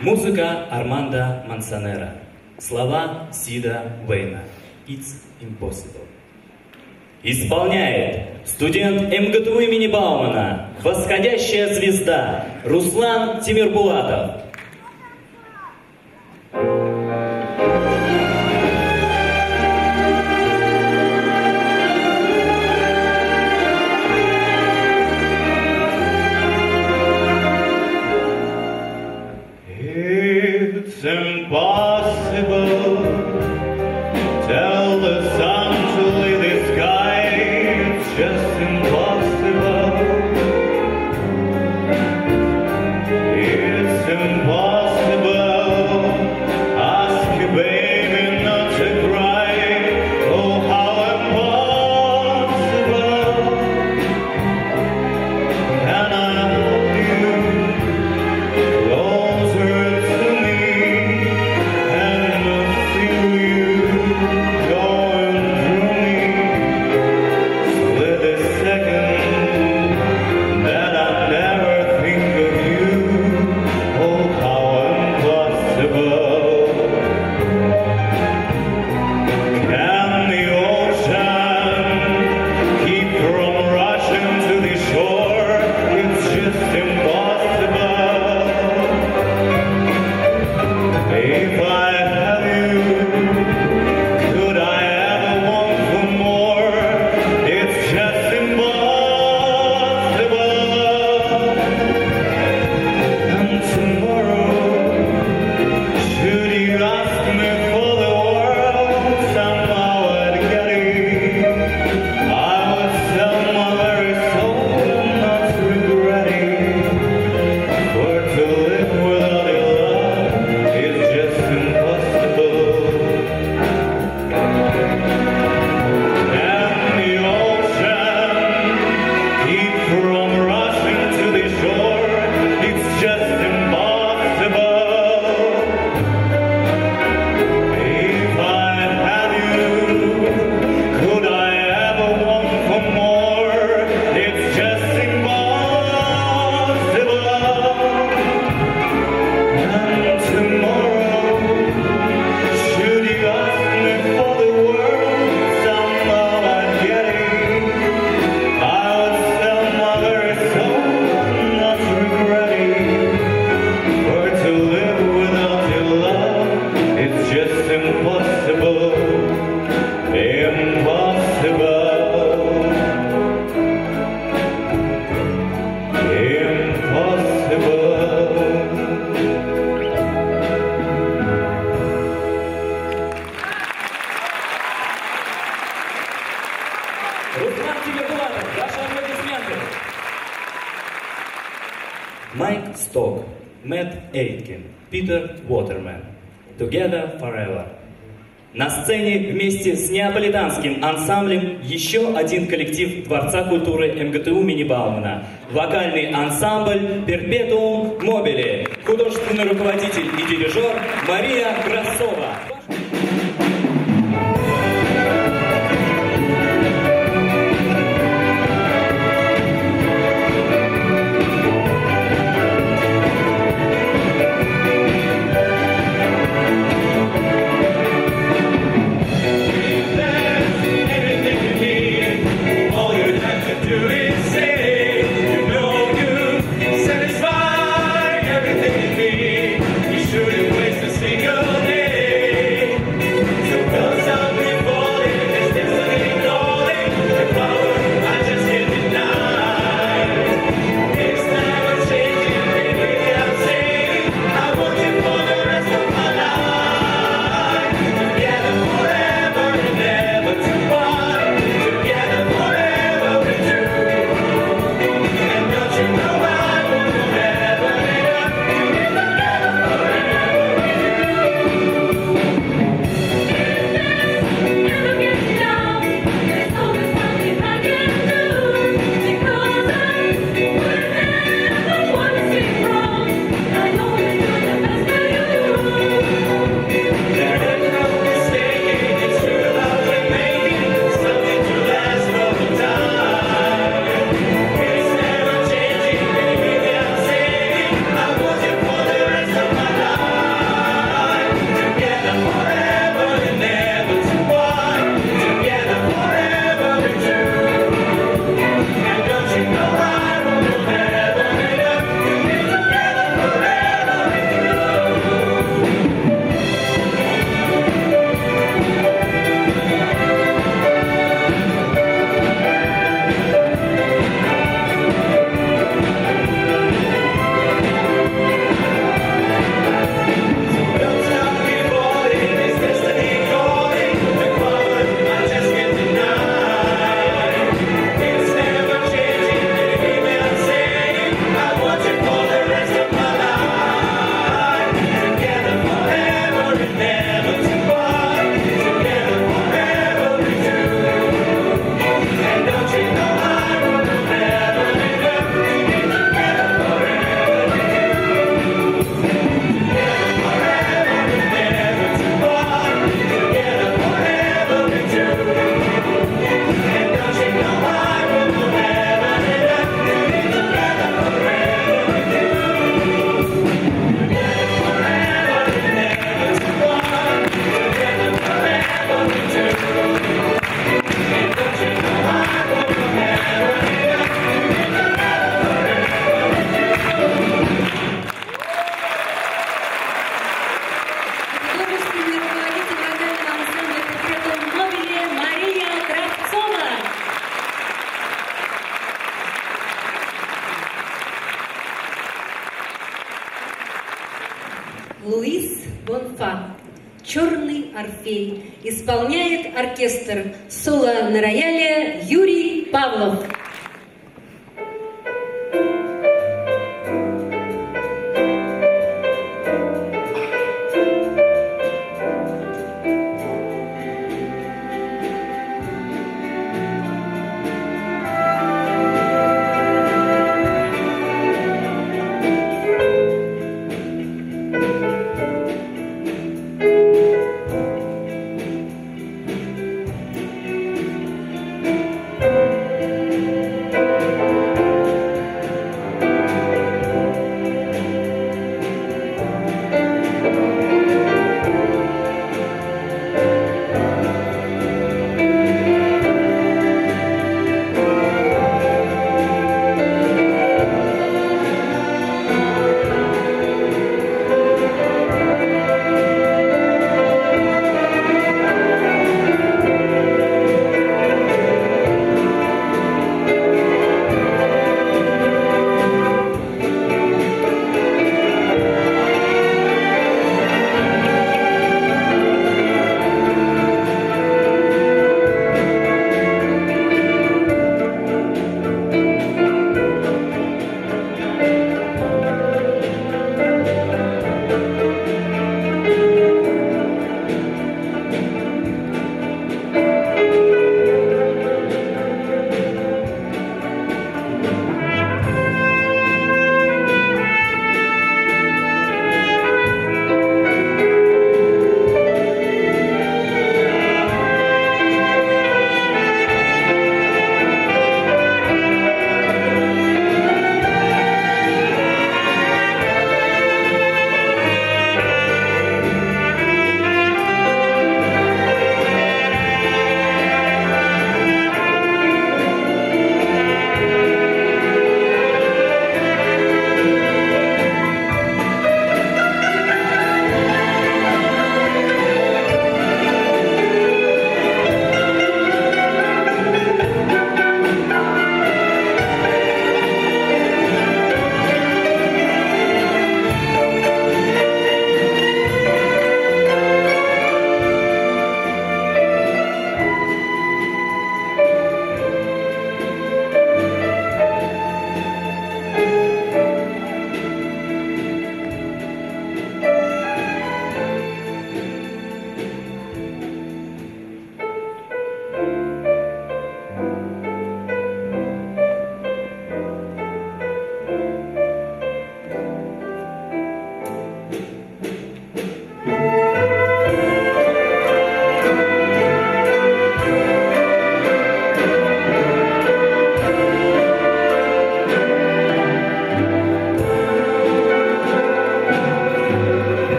Музыка Армандо Мансанера. Слова Сида Уэйна. It's impossible. Исполняет студент МГТУ имени Баумана, восходящая звезда Руслан Тимирбулатов. It's impossible. Tell the sun to leave the sky. It's just impossible. It's impossible. Ask your baby not to cry. Oh, how impossible. Can I hold you closer to me and feel you going through me? Split a second that I never think of you. Oh, how impossible. Can the ocean keep from rushing to the shore? It's just impossible. If I have you, could I ever want for more? It's just impossible. And tomorrow, should you ask me for the world, somehow I'd get it. I would sell my very soul and not regret it. For to live without your love is just impossible. And the ocean keep from rushing to the shore. It's just impossible. If I had you, could I ever want for more? It's just impossible. And tomorrow, should you ask me for the world, somehow I'd get it. I would sell my very soul and not regret it. For to live without your love, it's just impossible. Impossible. Impossible. Руслан Тимирбулатов, ваши аплодисменты. Майк Сток, Мэтт Эйткин, Питер Уотермен. Together Forever. На сцене вместе с неаполитанским ансамблем еще один коллектив Дворца культуры МГТУ имени Баумана. Вокальный ансамбль Perpetuum Mobile. Художественный руководитель и дирижер Мария Красова. All you have to do is say, you know you satisfy everything in me. You shouldn't waste a single day. Фа. «Черный Орфей». Исполняет оркестр. Соло на рояле Юрий Павлов.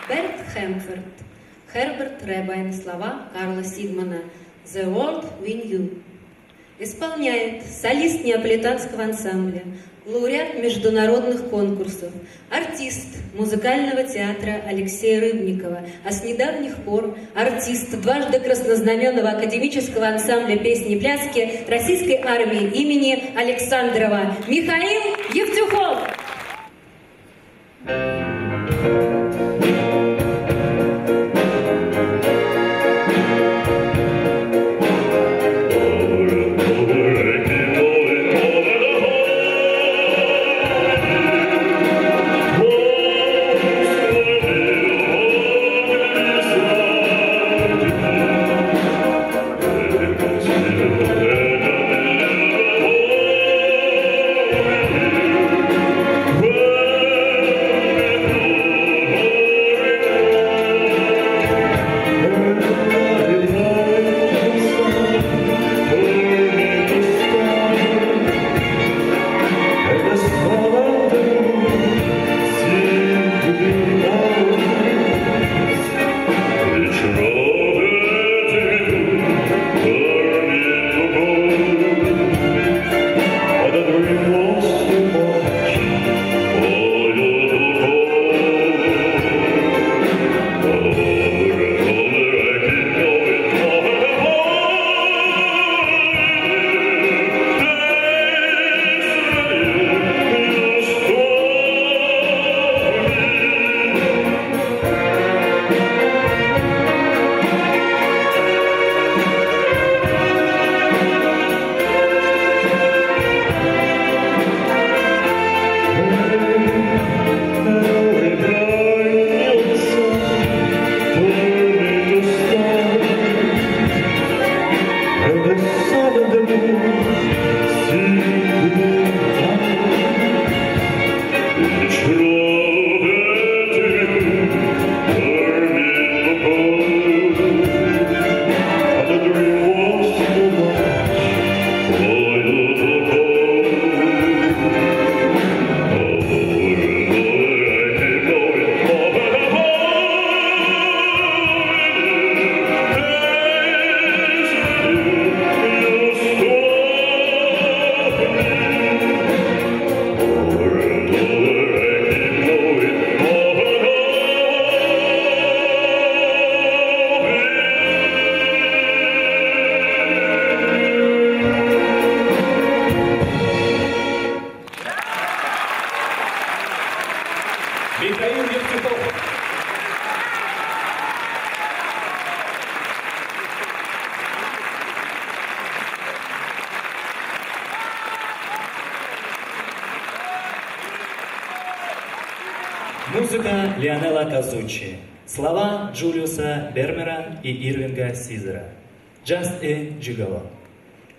Берт Хэмфорд, Херберт Рэббайн, слова Карла Сигмана. «The World We Knew». Исполняет солист неаполитанского ансамбля, лауреат международных конкурсов, артист музыкального театра Алексея Рыбникова, а с недавних пор артист дважды краснознаменного академического ансамбля песни и пляски Российской армии имени Александрова Михаил Евтюхов. Thank you. Михаил Евтюхов. Музыка Лионела Казуччи. Слова Джулиуса Бермера и Ирвинга Сизера. Just a Gigolo.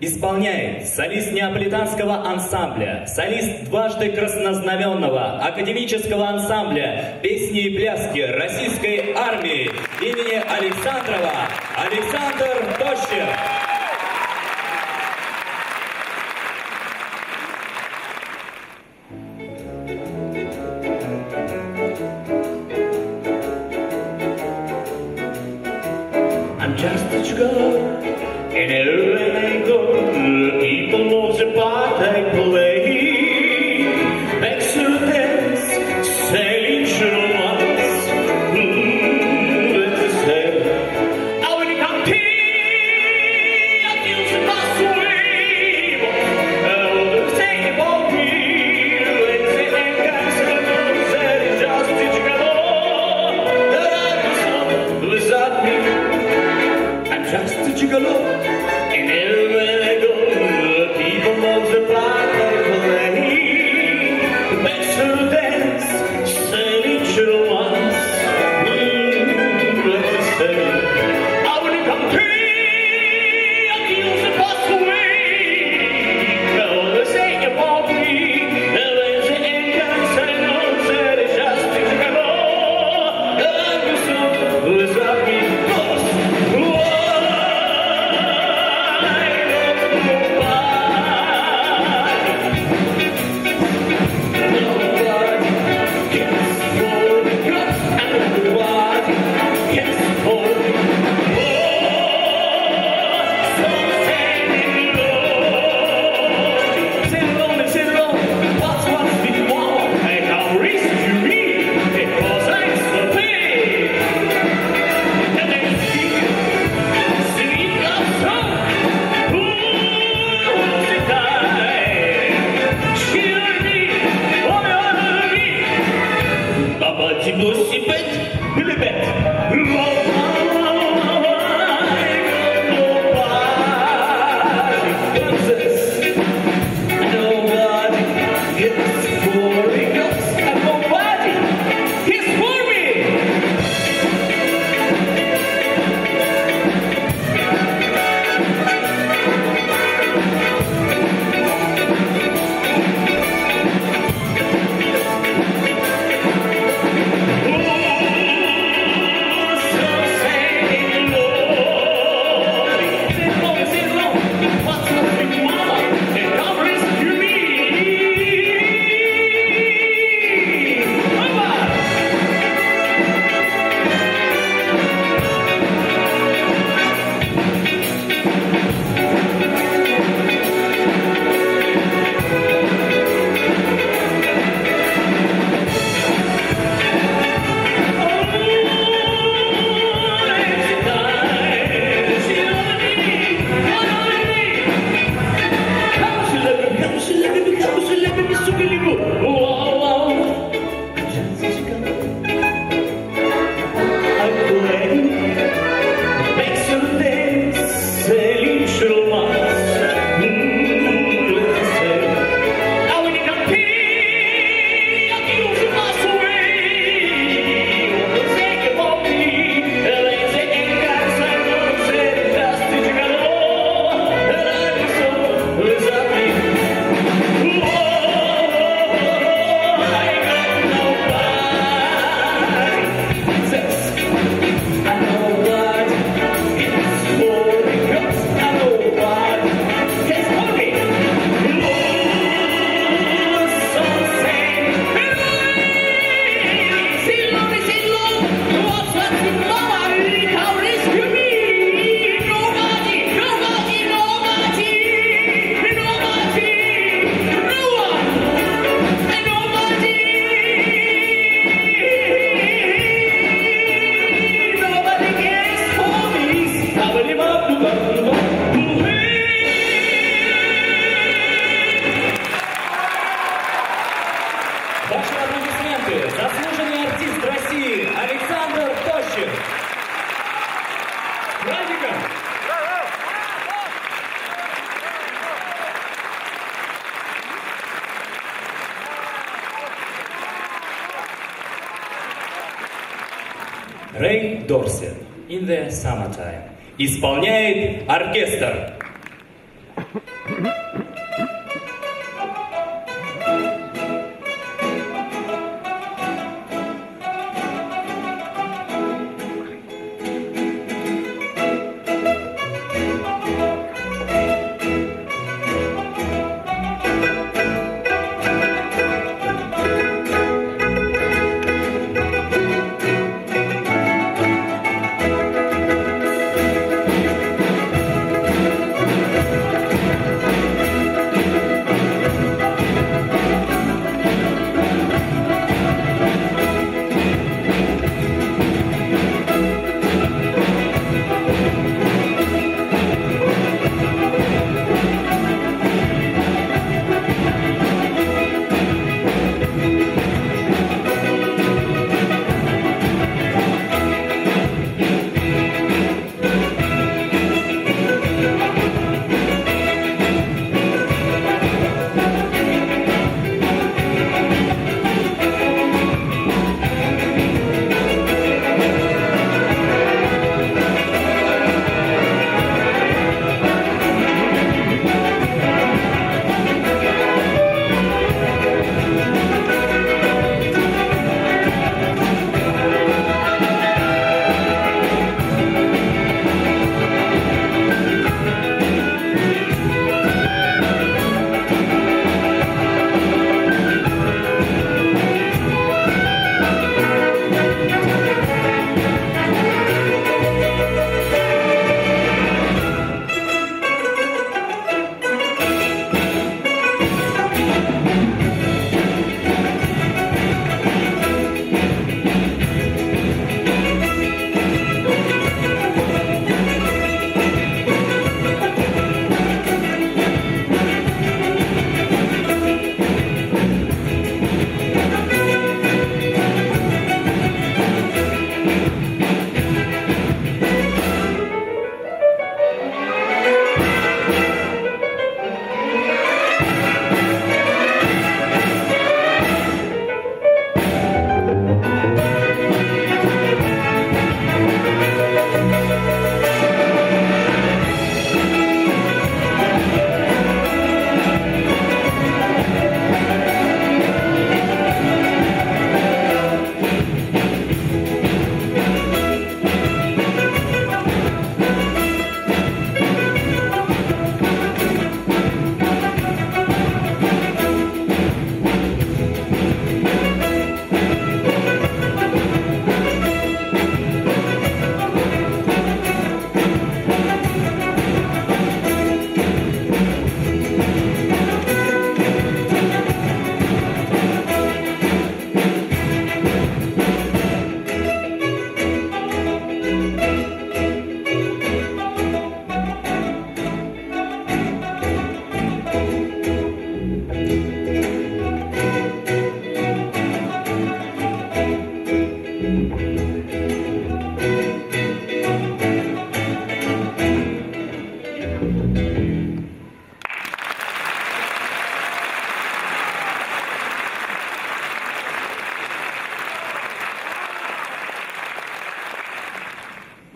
Исполняет солист неаполитанского ансамбля, солист дважды краснознаменного академического ансамбля песни и пляски российской армии имени Александрова Александр Тощев. I'm just a gigolo, and everywhere I go, the people knows the part I play. Next to the dance, sailing through the ones, let's say, I will come to you, I feel the bus away. Oh, say about me, let's say, and guys, I know that it's just a gigolo, that I'm so without me. Just a gigolo, and everywhere I go, the people love the part I play. The best to dance, sailing through the ones, let's say, I will come to you, I feel the bus away. Oh, they say about me, there's the end, I know that it's just a gigolo, that I'm so without me. Ваши аплодисменты заслуженным Рэй Дорсет, In the Summertime. Исполняет оркестр.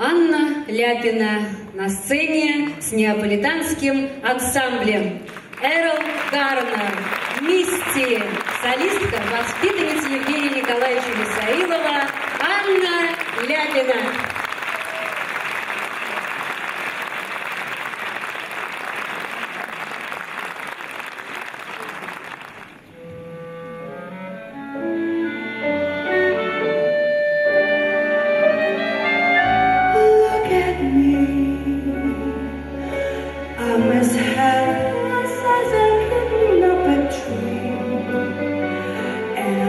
Анна Ляпина на сцене с неаполитанским ансамблем. Эрл Гарнер, Мисти, солистка, воспитанница Евгения Николаевича Мисаилова, Анна Ляпина. Look at me. I'm as helpless as a kitten up a tree, and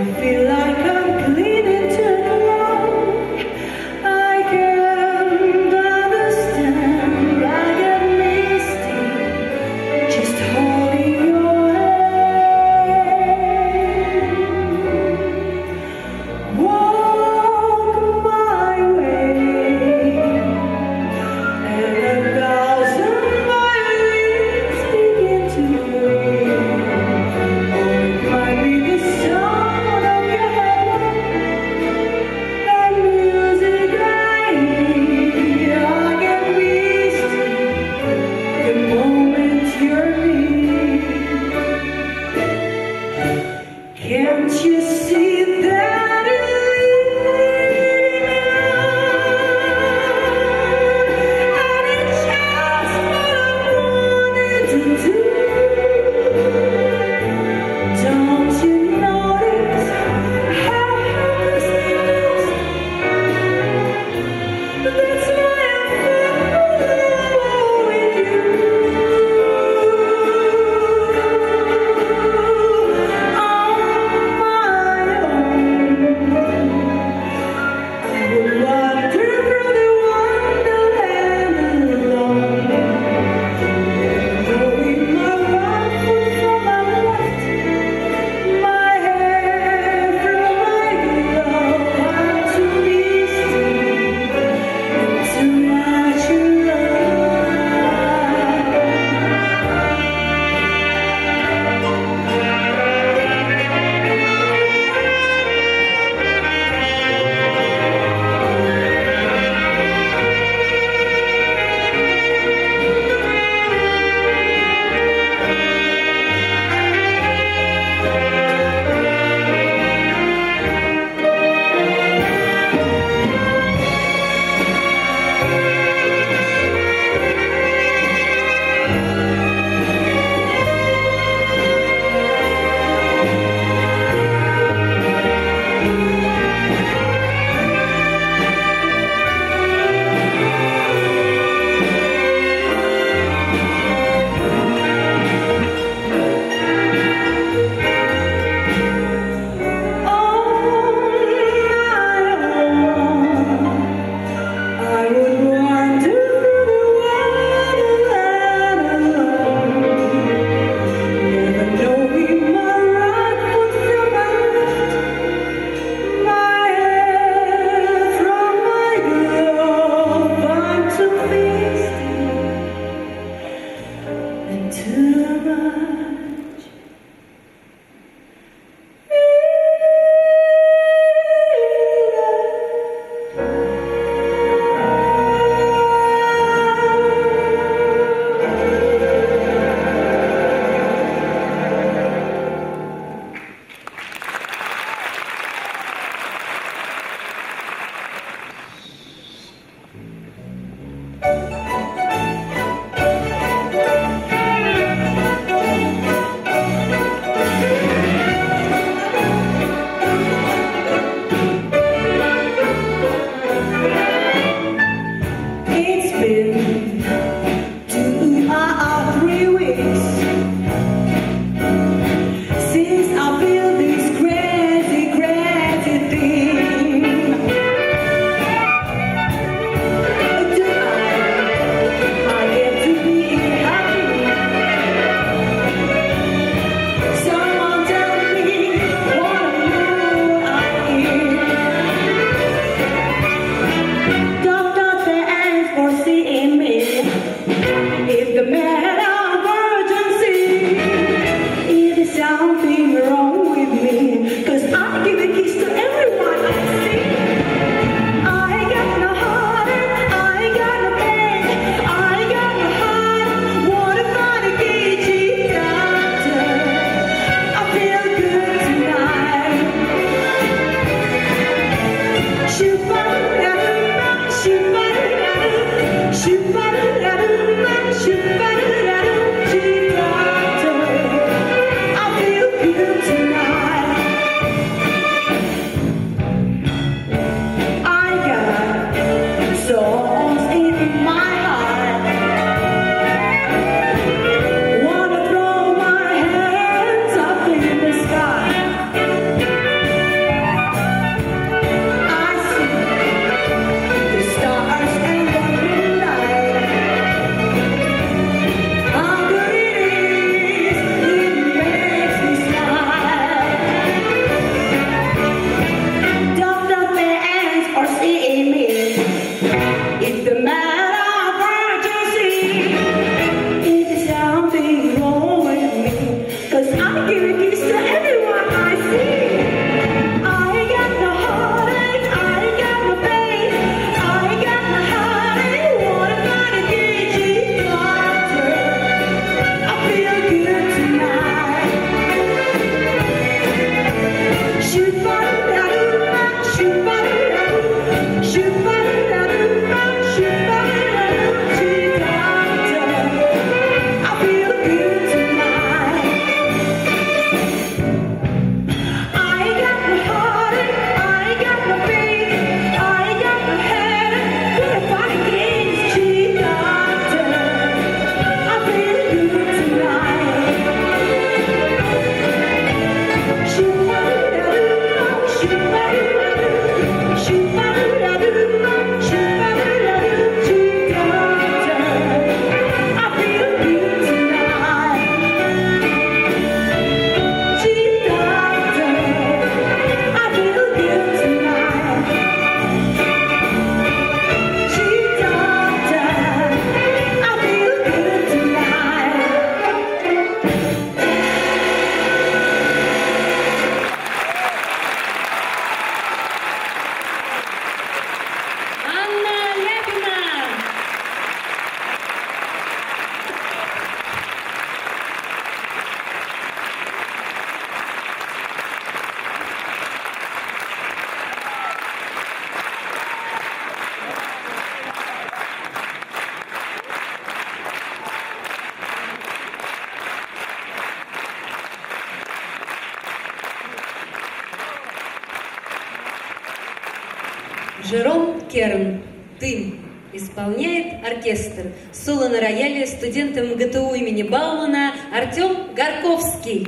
Джером Керн «Дым» исполняет оркестр. Соло на рояле студент МГТУ имени Баумана Артем Горковский.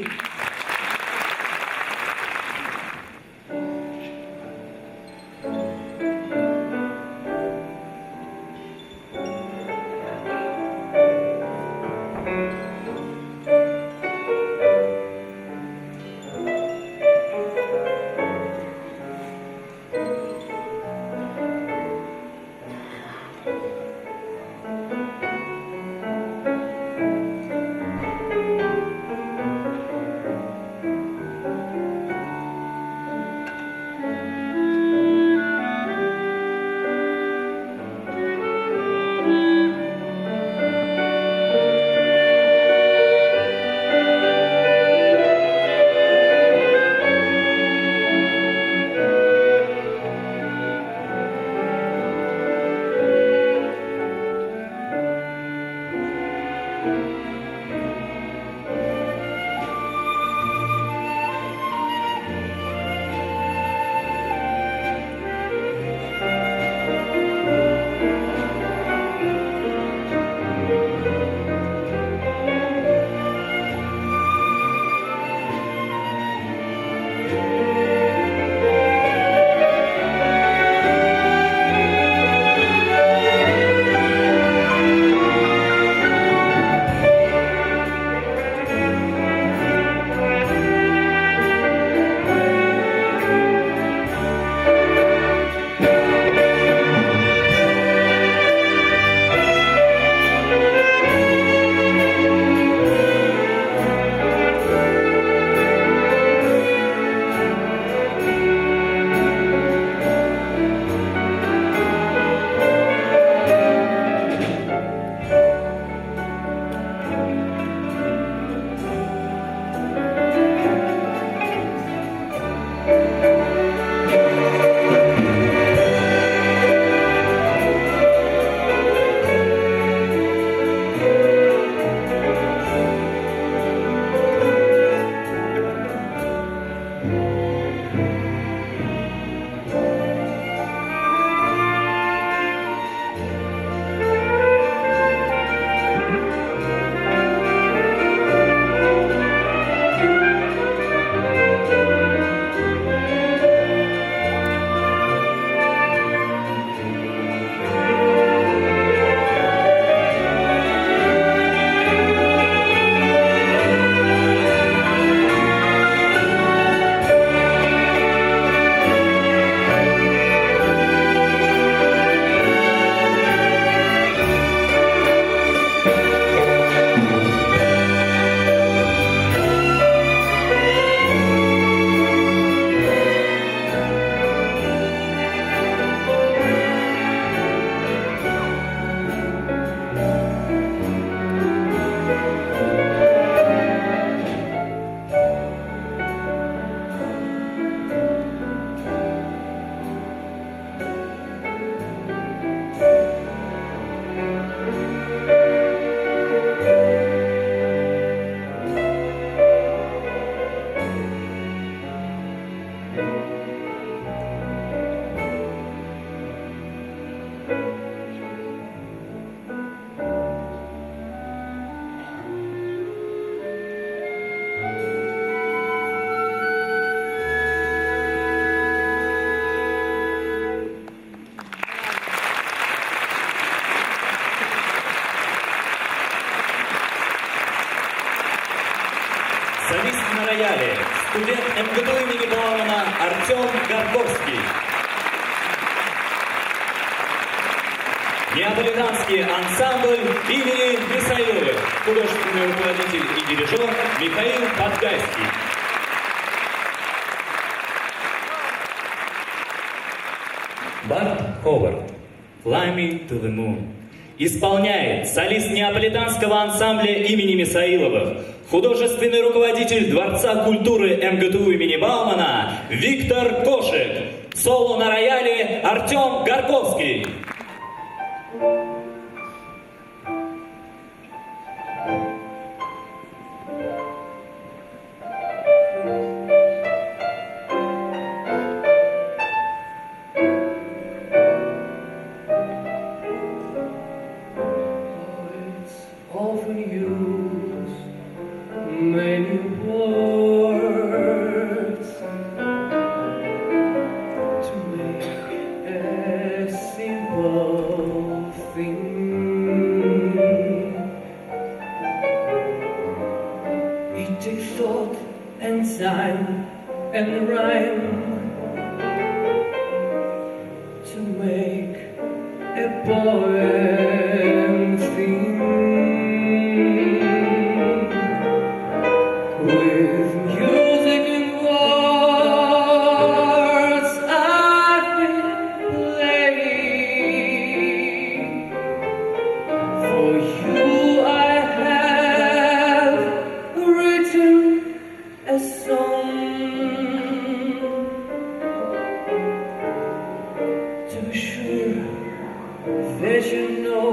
Солист на рояле, студент МГТУ имени Баумана Артем Горковский. Неаполитанский ансамбль имени Мисаиловых, художественный руководитель и дирижер Михаил Подгайский. Барт Ховард, Fly Me to the Moon. Исполняет солист неаполитанского ансамбля имени Мисаиловых, художественный руководитель Дворца культуры МГТУ имени Баумана Виктор Кошик. Соло на рояле Артем Горковский. poem theme with music and words I've been playing. For you I have written a song to be sure that you know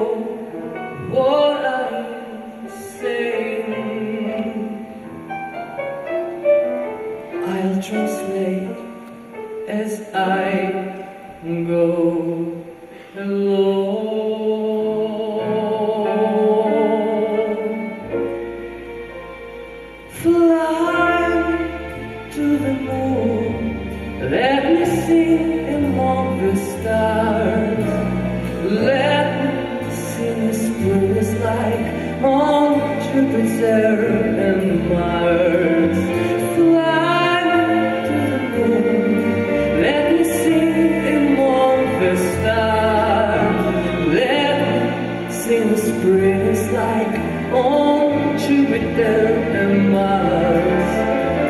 what I'm saying. I'll translate as I go along. Fly to the moon, let me sing among the stars. Let me sing as spring is like on Jupiter and Mars. Fly to the moon, let me sing among the stars. Let me sing as spring is like on Jupiter and Mars.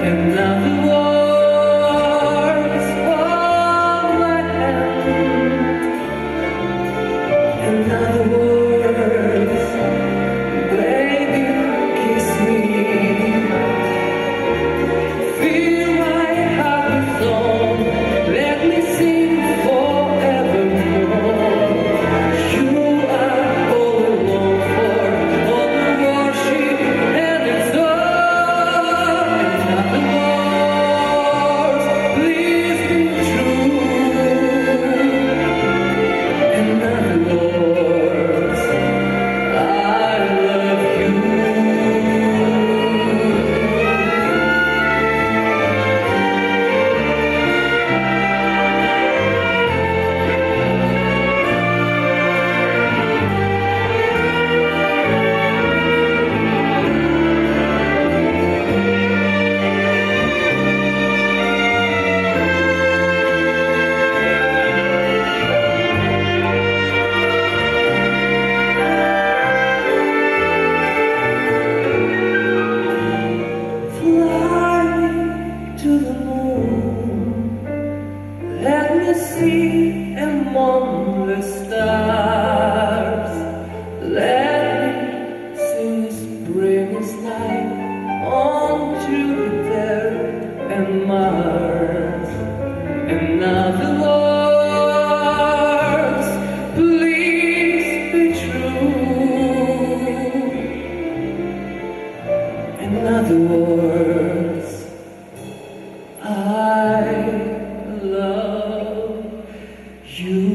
And now the words of my hand, and now the words, baby, kiss me. Fill my heart with song, let me sing forevermore. You are all alone for all the worship and its all. And not the words, please be true. And not the words, I love you. Fly to the moon, let me see among the stars. Let me sing as spring is like on Jupiter and Mars. And now the words, please be true. In other words, I love you.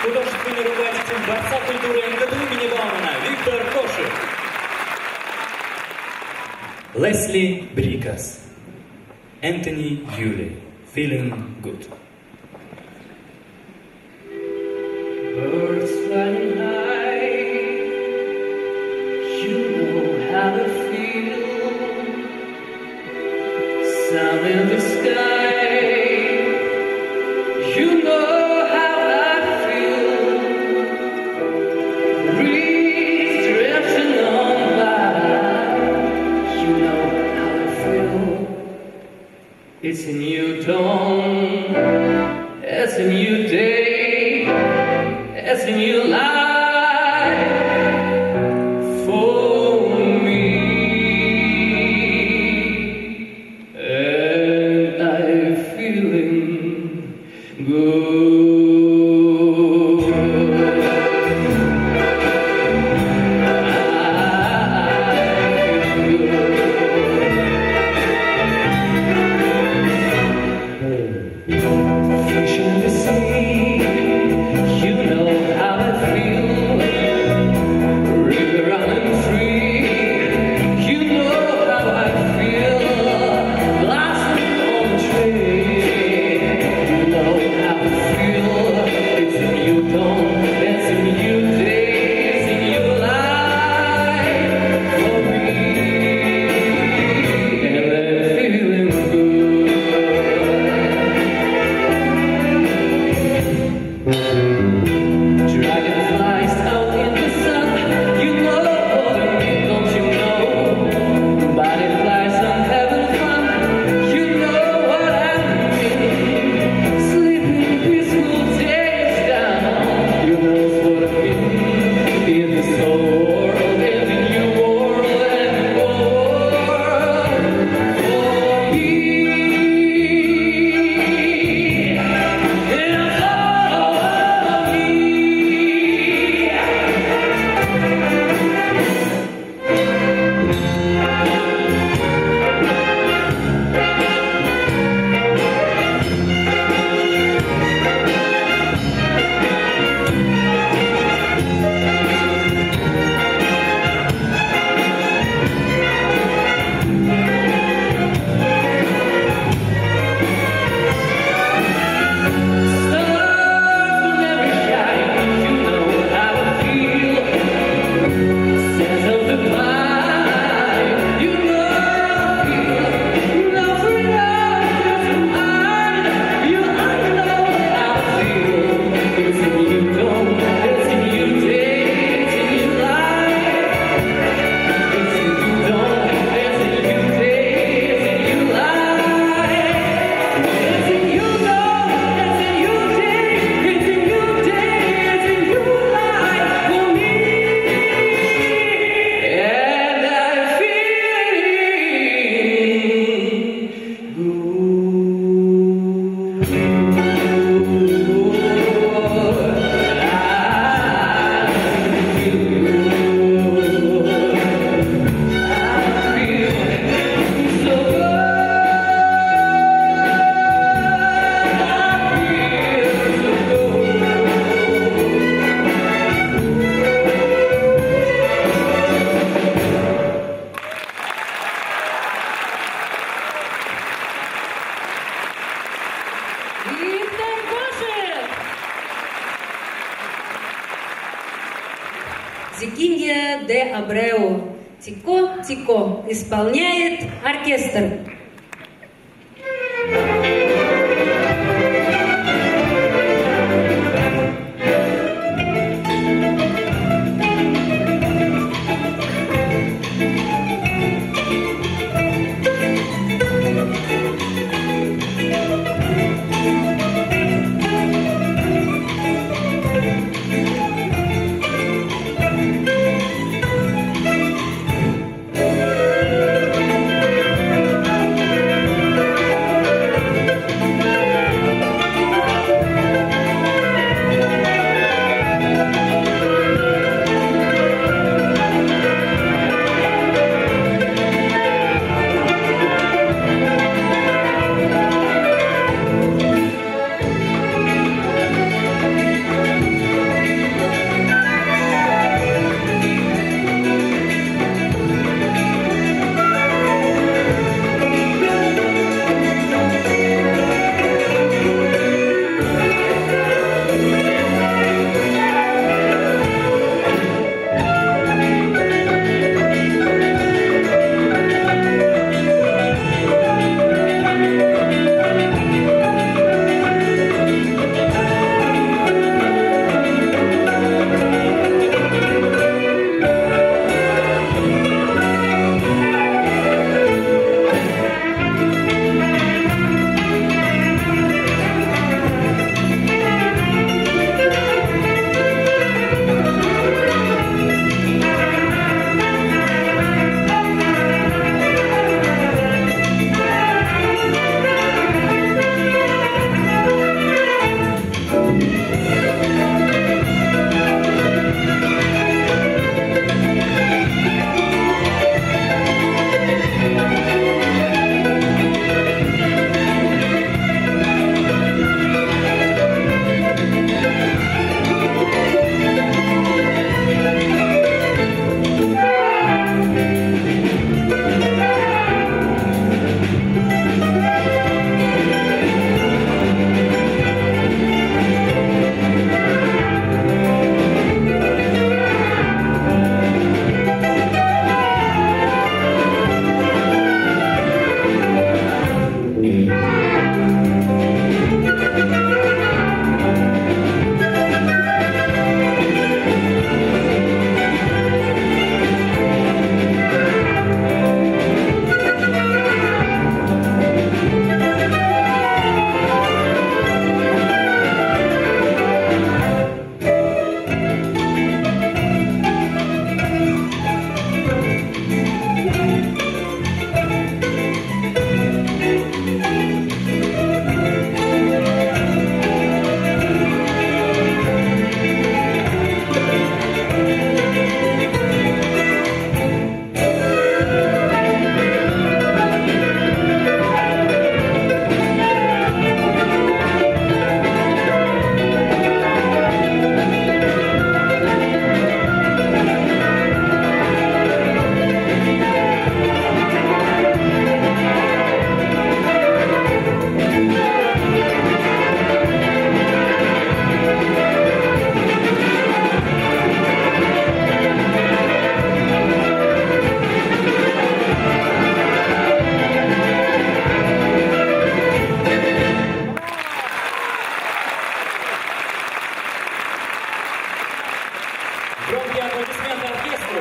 Художественный руководитель Дворца культуры МГТУ имени Баумана Виктор Кошев. Лесли Брикас. Энтони Юли. Feeling good. Birds flying high, you know how to feel. Sun in the sky, you know how I feel. Breeze drifting on by, you know how I feel. It's a new dawn, it's a new day. It's a new life for me, and I'm feeling good. I'm feeling good. Fish in the sea, you know how I feel. River running free, you know how I feel. Blossom on the tree, you know how I feel. It's a new dawn, it's a new day. Виктор Кошев! Зикинья де Абреу. «Тико-тико» исполняет оркестр. Громкие аплодисменты оркестру.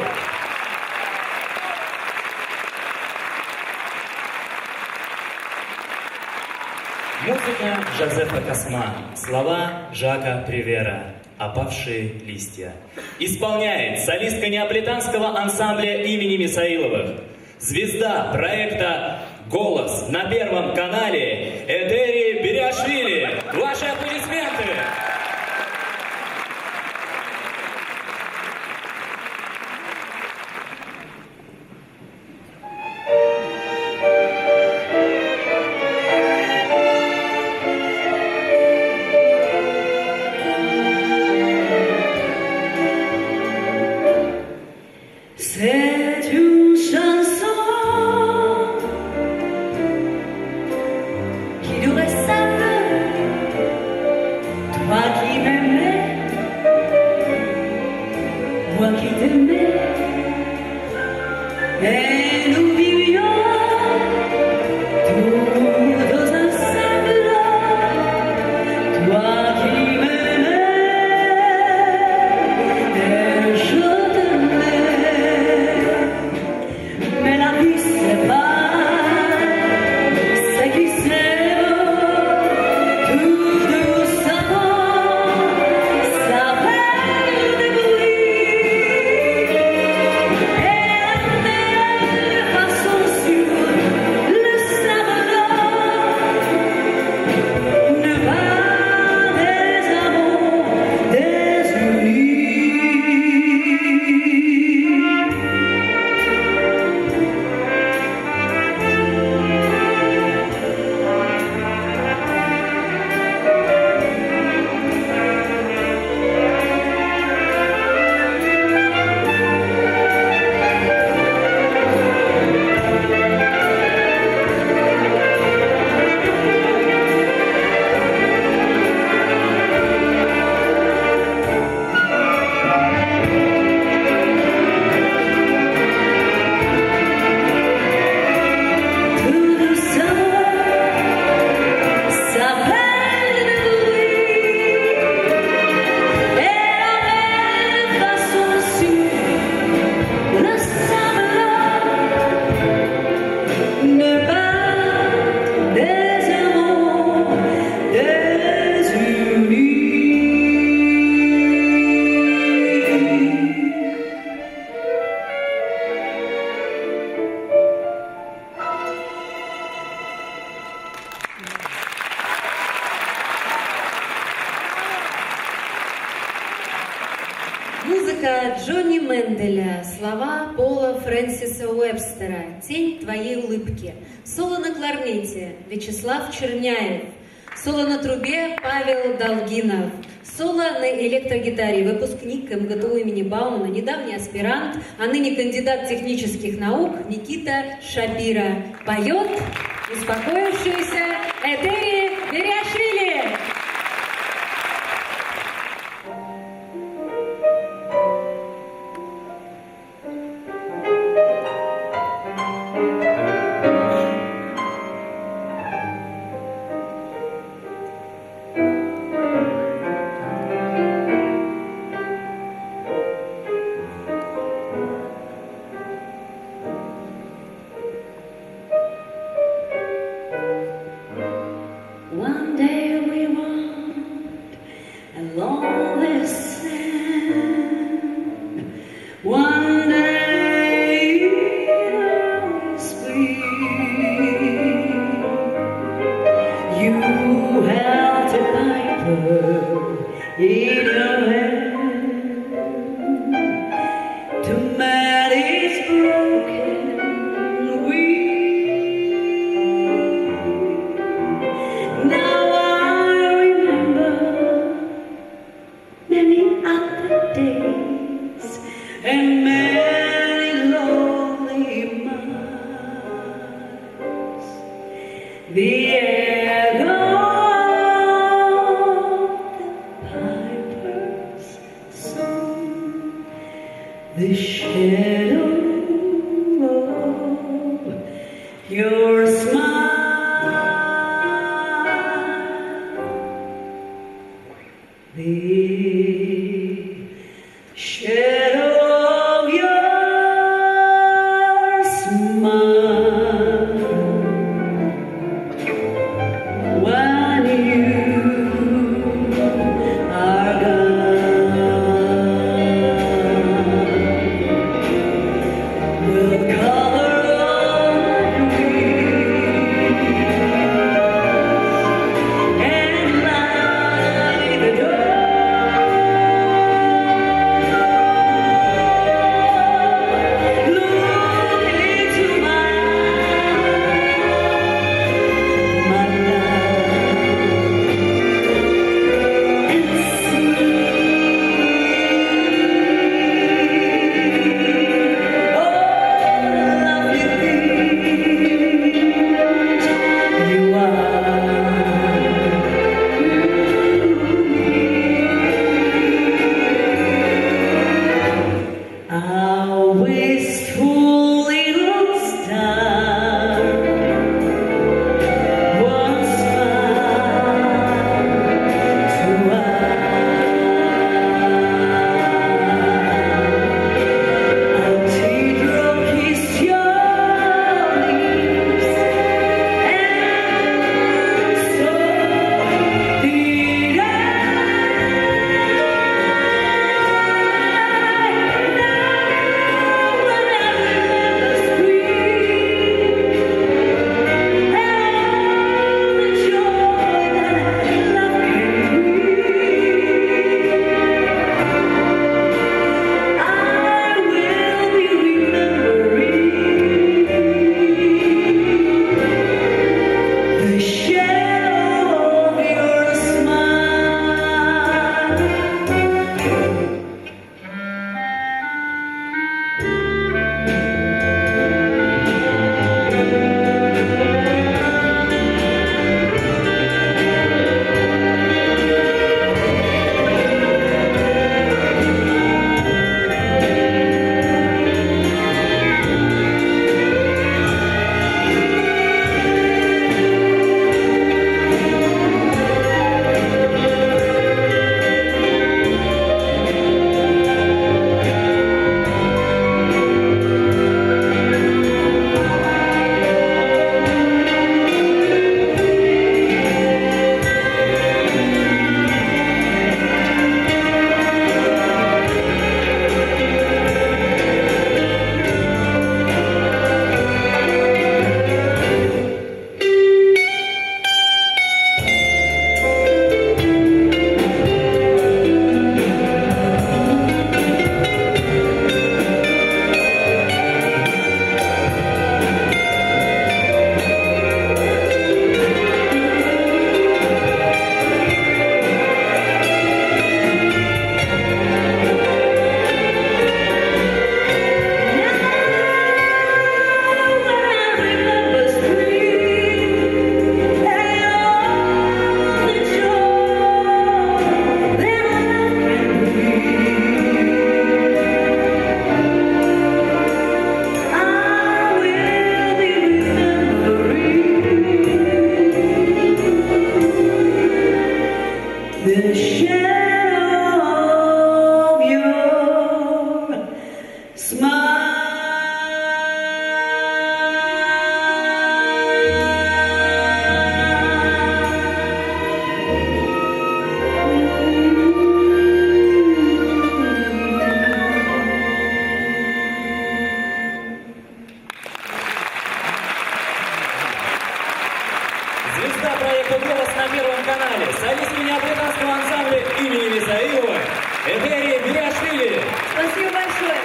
Музыка Жозефа Косма, слова Жака Привера, «Опавшие листья». Исполняет солистка неаполитанского ансамбля имени Мисаиловых, звезда проекта «Голос» на Первом канале Этери Бириашвили. Ваши аплодисменты! C'est une chanson qui nous ressemble Музыка Джонни Менделя, слова Пола Фрэнсиса Уэбстера «Тень твоей улыбки», соло на кларнете Вячеслав Черняев, соло на трубе Павел Долгинов, соло на электрогитаре выпускник МГТУ имени Баумана, недавний аспирант, а ныне кандидат технических наук Никита Шапира. Поет успокоившийся Этери Бериашвили. One day we walked along the sand. One day it was spring. You held a piper in your hand to mend its broken wing. Now I remember many other days and many lonely miles. The echo of the piper's song, the shadow of your smile. The shadow of your smile when you are gone will cover all dreams and light the dark. the shadow of your Звезда проекта «Голос» на Первом канале, солист неаполитанского ансамбля имени Мисаилова Этери Биашвили. Спасибо большое.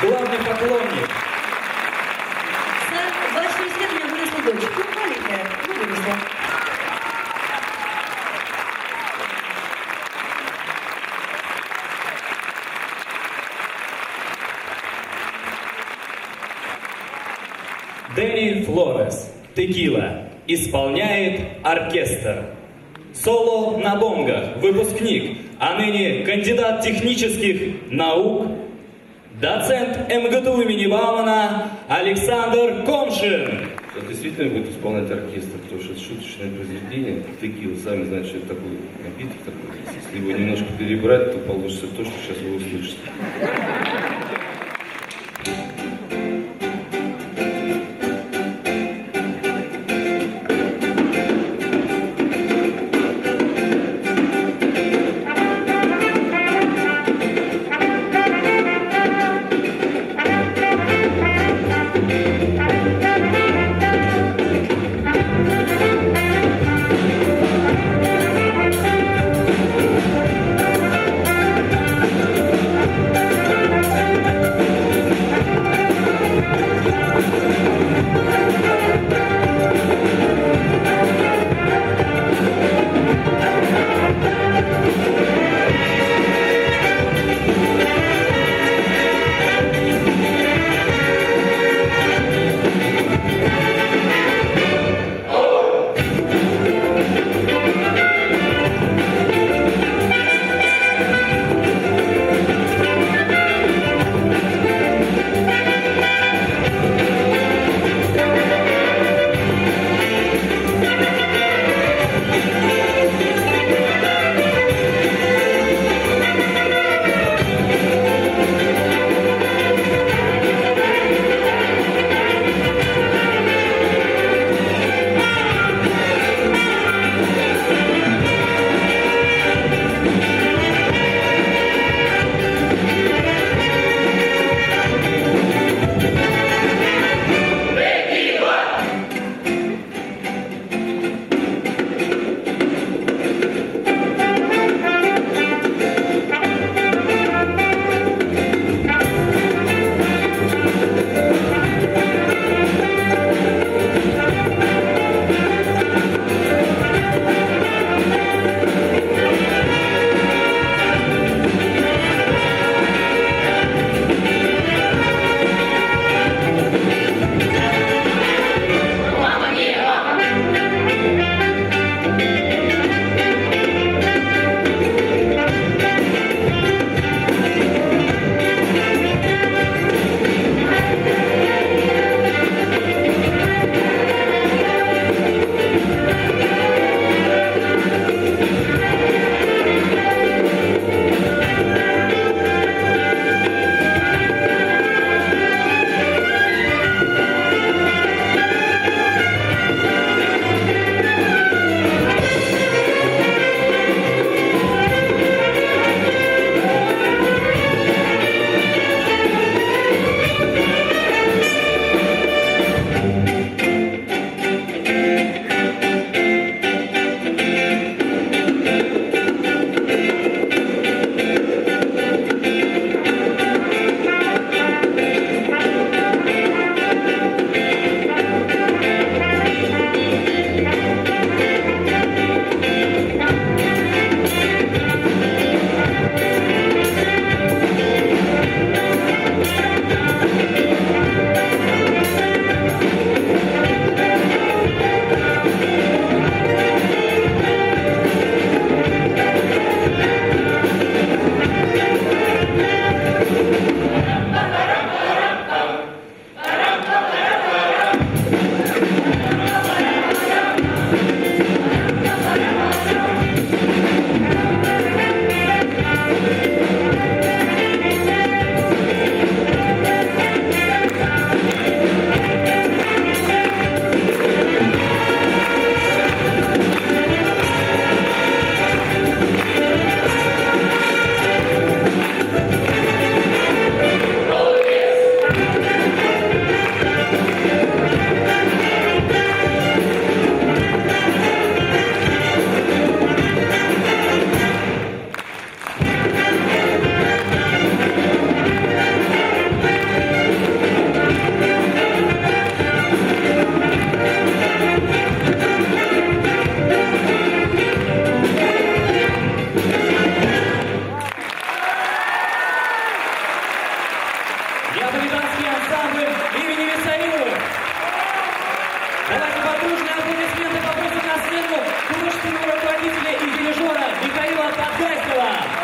Главный поклонник. За 26 лет у меня выросла дочь. Ну, маленькая, но выросла. Дэнни Флорес, «Текила», исполняет оркестр. Соло на бонгах, выпускник, а ныне кандидат технических наук, доцент МГТУ имени Баумана Александр Комшин. Сейчас действительно будет исполнять оркестр, потому что это шуточное произведение. Текила, сами знаете, что это такой напиток такой. Если его немножко перебрать, то получится то, что сейчас вы услышите. неаполитанский ансамбль имени Виссарионовой. Давайте подружные аплодисменты попросим на сцену художественного руководителя и дирижера Михаила Подгайского.